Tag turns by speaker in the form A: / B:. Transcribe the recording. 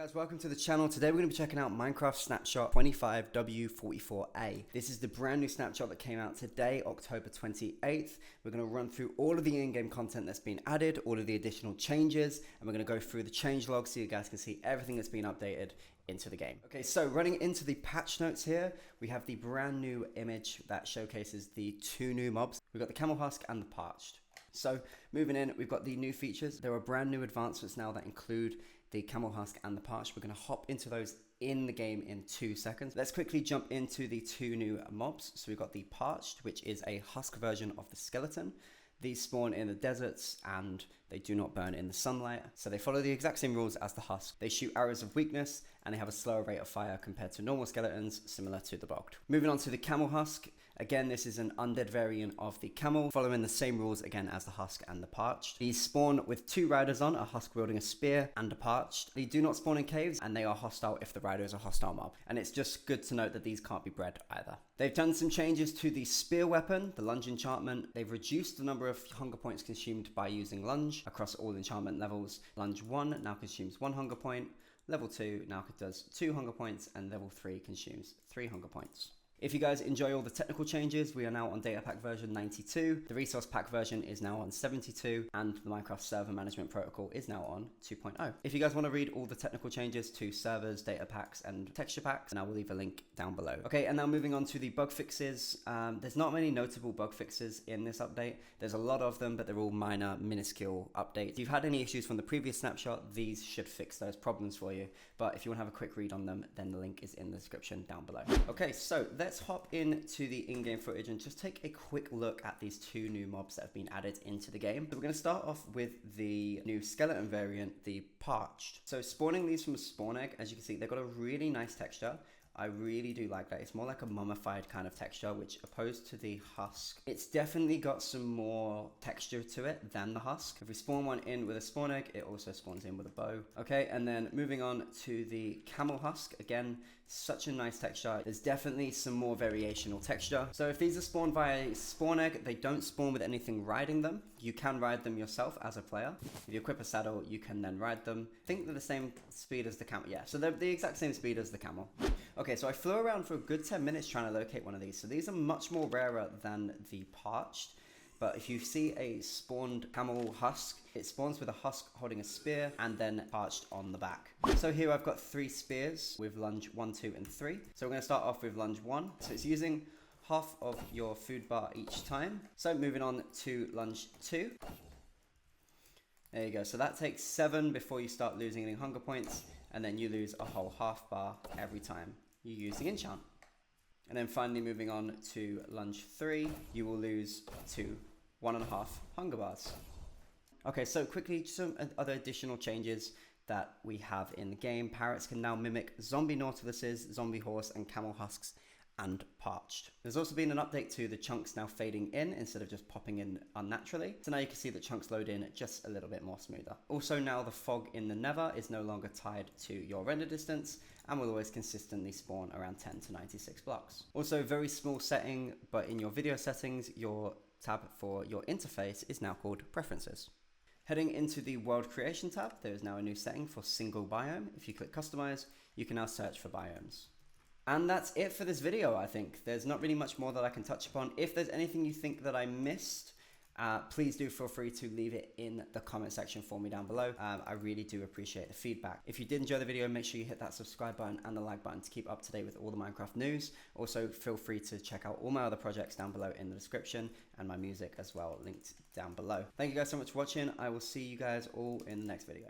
A: Guys, welcome to the channel. Today we're going to be checking out Minecraft Snapshot 25W44A. This is the brand new snapshot that came out today, October 28th. We're going to run through all of the in-game content that's been added, all of the additional changes, and we're going to go through the change log so you guys can see everything that's been updated into the game. Okay, so running into the patch notes here, we have the brand new image that showcases the two new mobs. We've got the Camel Husk and the Parched. So moving in, we've got the new features. There are brand new advancements now that include the Camel Husk and the Parched. We're going to hop into those in the game in 2 seconds. Let's quickly jump into the two new mobs. So we've got the Parched, which is a husk version of the skeleton. These spawn in the deserts and they do not burn in the sunlight. So they follow the exact same rules as the husk. They shoot arrows of weakness and they have a slower rate of fire compared to normal skeletons, similar to the bogged. Moving on to the Camel Husk. Again, this is an undead variant of the camel, following the same rules again as the husk and the Parched. These spawn with 2 riders on, a husk wielding a spear and a Parched. They do not spawn in caves and they are hostile if the rider is a hostile mob. And it's just good to note that these can't be bred either. They've done some changes to the spear weapon, the lunge enchantment. They've reduced the number of hunger points consumed by using lunge across all enchantment levels. Lunge 1 now consumes 1 hunger point, level 2 now does 2 hunger points, and level 3 consumes 3 hunger points. If you guys enjoy all the technical changes, we are now on data pack version 92, the resource pack version is now on 72, and the Minecraft server management protocol is now on 2.0. If you guys want to read all the technical changes to servers, data packs, and texture packs, and I will leave a link down below. Okay, and now moving on to the bug fixes. There's not many notable bug fixes in this update. There's a lot of them, but they're all minor, minuscule updates. If you've had any issues from the previous snapshot, these should fix those problems for you. But if you want to have a quick read on them, then the link is in the description down below. Okay, so let's hop into the in-game footage and just take a quick look at these two new mobs that have been added into the game. So we're going to start off with the new skeleton variant, the Parched. So spawning these from a spawn egg, as you can see, they've got a really nice texture. I really do like that. It's more like a mummified kind of texture, which opposed to the husk, it's definitely got some more texture to it than the husk. If we spawn one in with a spawn egg, it also spawns in with a bow. Okay, and then moving on to the Camel Husk, again, such a nice texture. There's definitely some more variational texture. So if these are spawned via spawn egg, they don't spawn with anything riding them. You can ride them yourself as a player. If you equip a saddle, you can then ride them. I think they're the same speed as the camel. Yeah, so they're the exact same speed as the camel. Okay, so I flew around for a good 10 minutes trying to locate one of these. So these are much more rarer than the Parched. But if you see a spawned Camel Husk, it spawns with a husk holding a spear and then Parched on the back. So here I've got 3 spears with lunge 1, 2, and 3. So we're going to start off with lunge 1. So it's using half of your food bar each time. So moving on to lunge 2. There you go. So that takes 7 before you start losing any hunger points. And then you lose a whole half bar every time you use the enchant. And then finally moving on to lunge 3, you will lose to 1.5 hunger bars. Okay, so quickly some other additional changes that we have in the game. Parrots can now mimic zombie nautiluses, zombie horse, and camel husks, and Parched. There's also been an update to the chunks now fading in instead of just popping in unnaturally. So now you can see the chunks load in just a little bit more smoother. Also now the fog in the nether is no longer tied to your render distance and will always consistently spawn around 10 to 96 blocks. Also very small setting, but in your video settings, your tab for your interface is now called Preferences. Heading into the World Creation tab, there is now a new setting for single biome. If you click Customize, you can now search for biomes. And that's it for this video, I think. There's not really much more that I can touch upon. If there's anything you think that I missed, please do feel free to leave it in the comment section for me down below. I really do appreciate the feedback. If you did enjoy the video, make sure you hit that subscribe button and the like button to keep up to date with all the Minecraft news. Also, feel free to check out all my other projects down below in the description and my music as well linked down below. Thank you guys so much for watching. I will see you guys all in the next video.